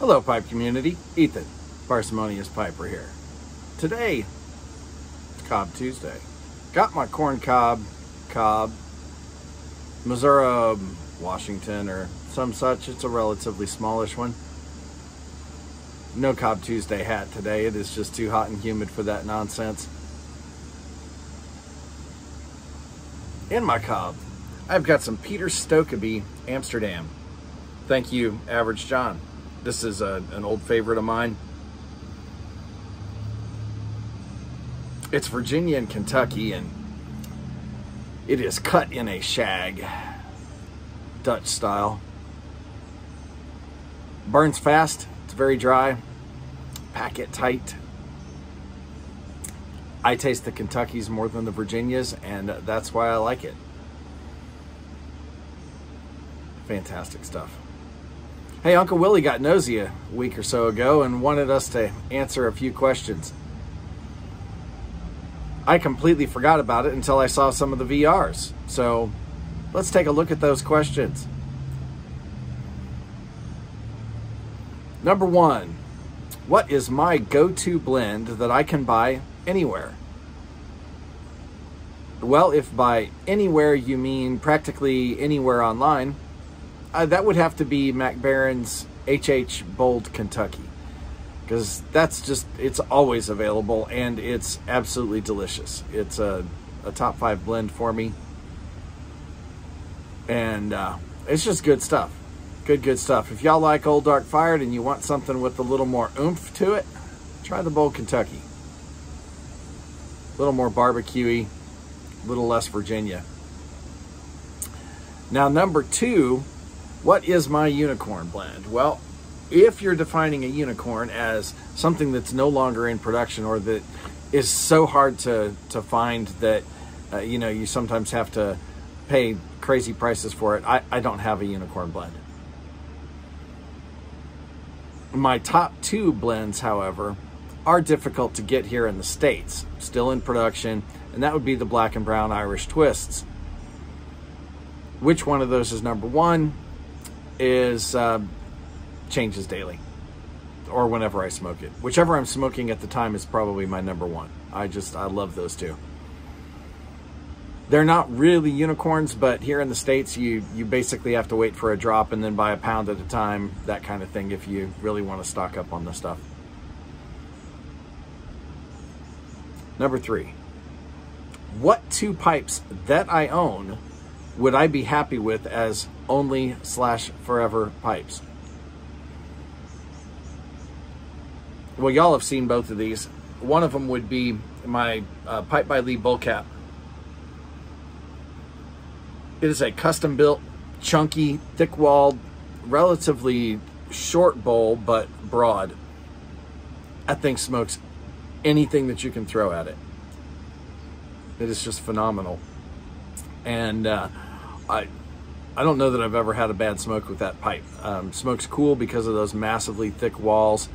Hello, pipe community. Ethan, Parsimonious Piper here. Today, it's Cob Tuesday. Got my corn cob, Missouri, Washington, or some such. It's a relatively smallish one. No Cob Tuesday hat today. It is just too hot and humid for that nonsense. In my cob, I've got some Peter Stokeby Amsterdam. Thank you, Average John. This is an old favorite of mine. It's Virginia and Kentucky, and it is cut in a shag, Dutch style. Burns fast, it's very dry, pack it tight. I taste the Kentuckys more than the Virginias, and that's why I like it. Fantastic stuff. Hey, Uncle Willie got nosy a week or so ago and wanted us to answer a few questions. I completely forgot about it until I saw some of the VRs. So let's take a look at those questions. Number one, what is my go-to blend that I can buy anywhere? Well, if by anywhere you mean practically anywhere online, that would have to be MacBaron's HH Bold Kentucky, because that's just, it's always available and it's absolutely delicious. It's a top 5 blend for me, and it's just good stuff. Good stuff. If y'all like Old Dark Fired and you want something with a little more oomph to it, try the Bold Kentucky. A little more barbecuey, a little less Virginia. Now, number two, what is my unicorn blend? Well, if you're defining a unicorn as something that's no longer in production, or that is so hard to find that you know, you sometimes have to pay crazy prices for it, I don't have a unicorn blend. My top 2 blends, however, are difficult to get here in the States, still in production, and that would be the Black and Brown Irish Twists. Which one of those is number 1 is changes daily, or whenever I smoke it. Whichever I'm smoking at the time is probably my number 1. I love those two. They're not really unicorns, but here in the States, you basically have to wait for a drop and then buy a pound at a time, that kind of thing, if you really want to stock up on the stuff. Number 3, what 2 pipes that I own would I be happy with as only/forever pipes? Well, y'all have seen both of these. One of them would be my Pipe by Lee Bull Cap. It is a custom-built, chunky, thick-walled, relatively short bowl, but broad. That thing smokes anything that you can throw at it. It is just phenomenal. And I don't know that I've ever had a bad smoke with that pipe. Smoke's cool because of those massively thick walls.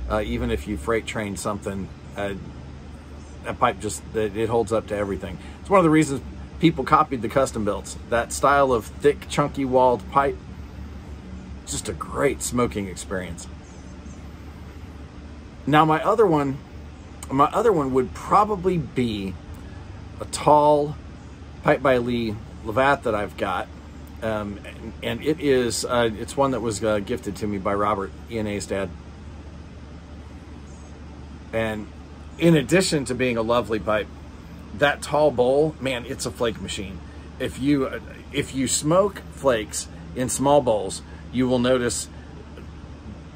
Even if you freight train something, that pipe just, it holds up to everything. It's one of the reasons people copied the custom builds. That style of thick, chunky walled pipe, just a great smoking experience. Now my other one would probably be a tall Pipe by Lee Lavat that I've got, and it is it's one that was gifted to me by Robert, E&A's dad. And in addition to being a lovely pipe, that tall bowl, man, it's a flake machine. If you smoke flakes in small bowls, you will notice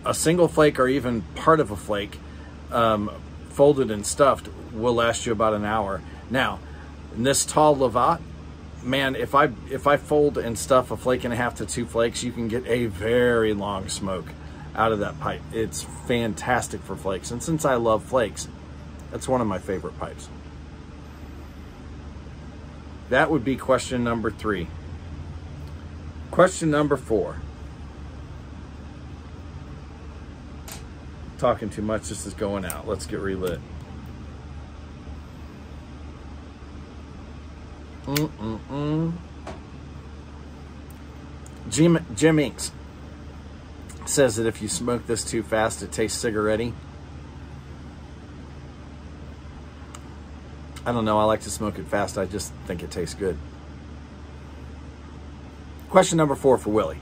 a single flake or even part of a flake folded and stuffed will last you about an hour. Now, in this tall Lavat, man, if I fold and stuff a flake and a half to 2 flakes, you can get a very long smoke out of that pipe. It's fantastic for flakes, and since I love flakes, that's one of my favorite pipes. That would be question number 3. Question number 4. Talking too much, this is going out. Let's get relit. Jim Inks. says that if you smoke this too fast, it tastes cigarette-y. I don't know. I like to smoke it fast. I just think it tastes good. Question number 4 for Willie.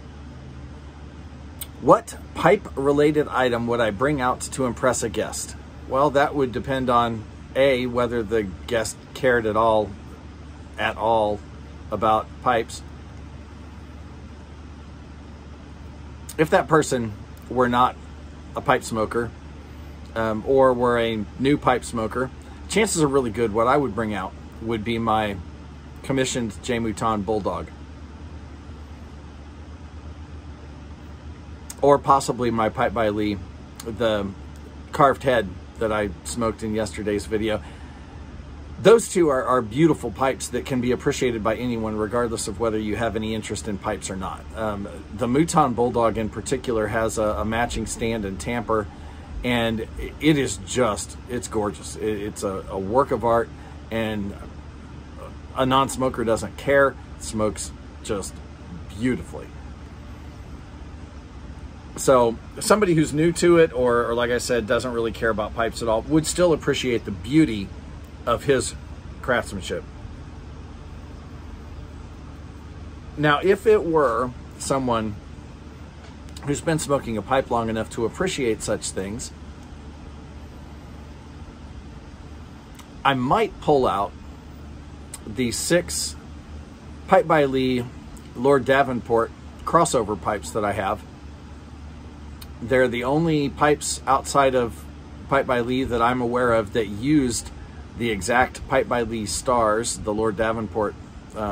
What pipe-related item would I bring out to impress a guest? Well, that would depend on, A, whether the guest cared at all about pipes. If that person were not a pipe smoker or were a new pipe smoker, chances are really good what I would bring out would be my commissioned J. Mouton Bulldog. Or possibly my Pipe by Lee, the carved head that I smoked in yesterday's video. Those two are beautiful pipes that can be appreciated by anyone, regardless of whether you have any interest in pipes or not. The Mouton Bulldog in particular has a matching stand and tamper, and it is just, it's gorgeous. It's a work of art, and a non-smoker doesn't care. It smokes just beautifully. So somebody who's new to it, or like I said, doesn't really care about pipes at all, would still appreciate the beauty of his craftsmanship. Now, if it were someone who's been smoking a pipe long enough to appreciate such things, I might pull out the 6 Pipe by Lee Lord Davenport crossover pipes that I have. They're the only pipes outside of Pipe by Lee that I'm aware of that used the exact Pipe by Lee stars. The Lord Davenport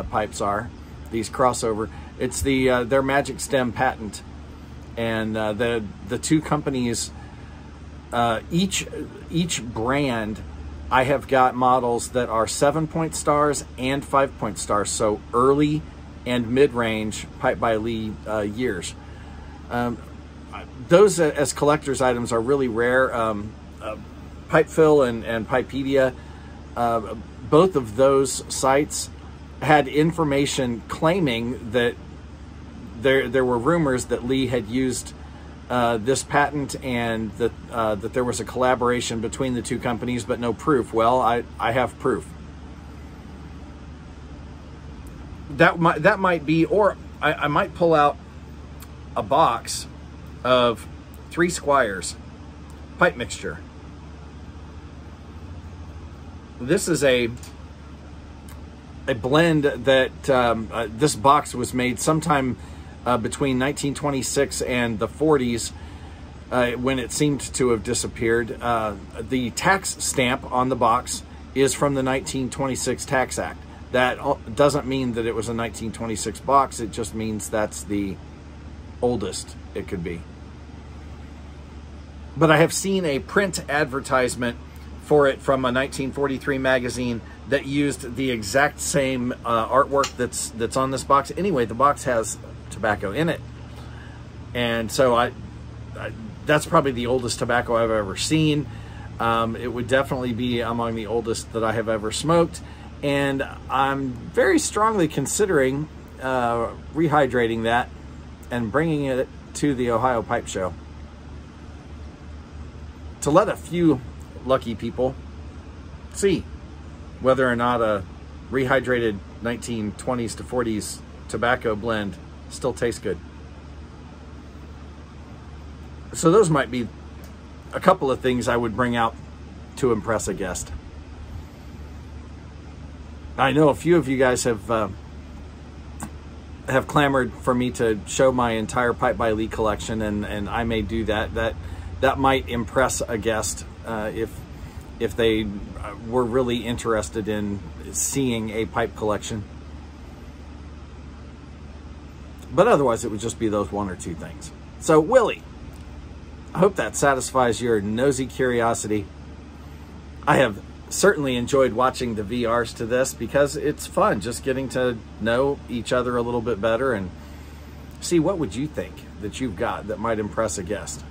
pipes are these crossover. It's their Magic Stem patent, and the two companies, each brand, I have got models that are 7-point stars and 5-point stars, so early and mid-range Pipe by Lee years. Those as collector's items are really rare. Pipefill and Pipedia, both of those sites had information claiming that there were rumors that Lee had used this patent, and that there was a collaboration between the two companies, but no proof. Well, I have proof. That might be, or I might pull out a box of 3 Squires pipe mixture. This is a blend that this box was made sometime between 1926 and the 40s, when it seemed to have disappeared. The tax stamp on the box is from the 1926 Tax Act. That doesn't mean that it was a 1926 box. It just means that's the oldest it could be. But I have seen a print advertisement for it from a 1943 magazine that used the exact same artwork that's on this box. Anyway, the box has tobacco in it, and so that's probably the oldest tobacco I've ever seen. It would definitely be among the oldest that I have ever smoked, and I'm very strongly considering rehydrating that and bringing it to the Ohio Pipe Show to let a few lucky people see whether or not a rehydrated 1920s to 40s tobacco blend still tastes good. So those might be a couple of things I would bring out to impress a guest. I know a few of you guys have clamored for me to show my entire Pipe by Lee collection, and I may do that. That might impress a guest if they were really interested in seeing a pipe collection. But otherwise, it would just be those 1 or 2 things. So, Willie, I hope that satisfies your nosy curiosity. I have certainly enjoyed watching the VRs to this because it's fun just getting to know each other a little bit better and see what would you think that you've got that might impress a guest.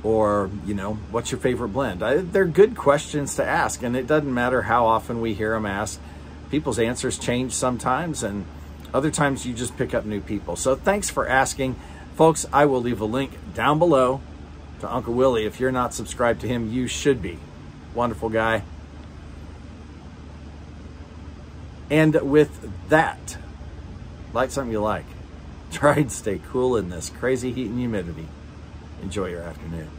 Or, you know, what's your favorite blend? They're good questions to ask, and it doesn't matter how often we hear them asked. People's answers change sometimes, and Other times you just pick up new people. So thanks for asking. Folks, I will leave a link down below to Uncle Willie. If you're not subscribed to him, you should be. Wonderful guy. And with that, like something you like. Try and stay cool in this crazy heat and humidity. Enjoy your afternoon.